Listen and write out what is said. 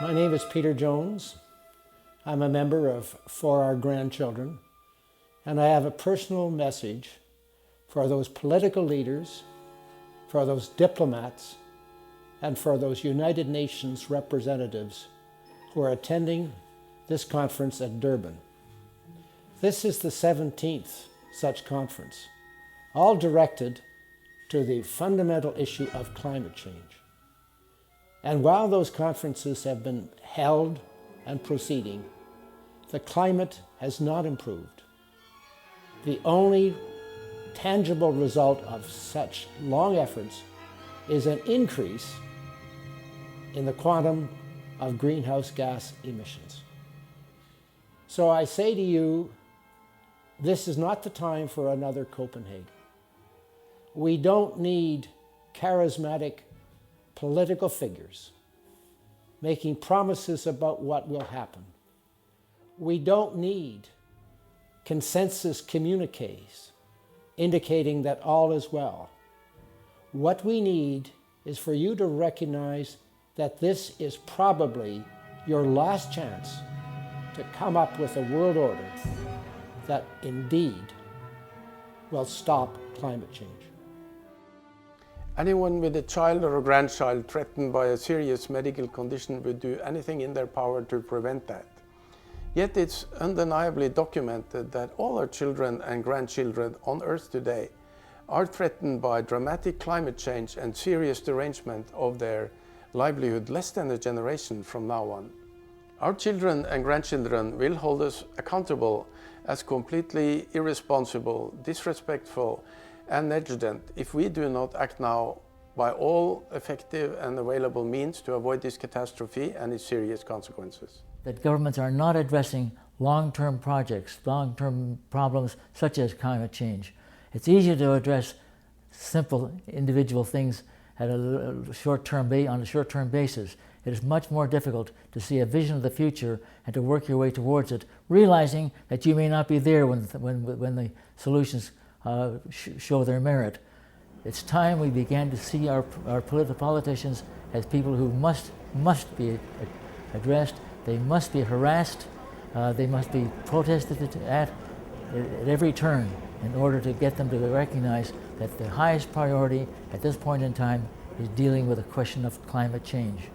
My name is Peter Jones. I'm a member of For Our Grandchildren, and I have a personal message for those political leaders, for those diplomats, and for those United Nations representatives who are attending this conference at Durban. This is the 17th such conference, all directed to the fundamental issue of climate change. And while those conferences have been held and proceeding, the climate has not improved. The only tangible result of such long efforts is an increase in the quantum of greenhouse gas emissions. So I say to you, this is not the time for another Copenhagen. We don't need charismatic political figures making promises about what will happen. We don't need consensus communiques indicating that all is well. What we need is for you to recognize that this is probably your last chance to come up with a world order that indeed will stop climate change. Anyone with a child or a grandchild threatened by a serious medical condition would do anything in their power to prevent that. Yet it's undeniably documented that all our children and grandchildren on Earth today are threatened by dramatic climate change and serious derangement of their livelihood less than a generation from now on. Our children and grandchildren will hold us accountable as completely irresponsible, disrespectful, and negligent if we do not act now by all effective and available means to avoid this catastrophe and its serious consequences. That governments are not addressing long-term projects, long-term problems such as climate change. It's easier to address simple individual things at on a short-term basis. It is much more difficult to see a vision of the future and to work your way towards it, realizing that you may not be there when the solutions show their merit. It's time we began to see our politicians as people who must be addressed. They must be harassed. They must be protested at every turn in order to get them to recognize that the highest priority at this point in time is dealing with the question of climate change.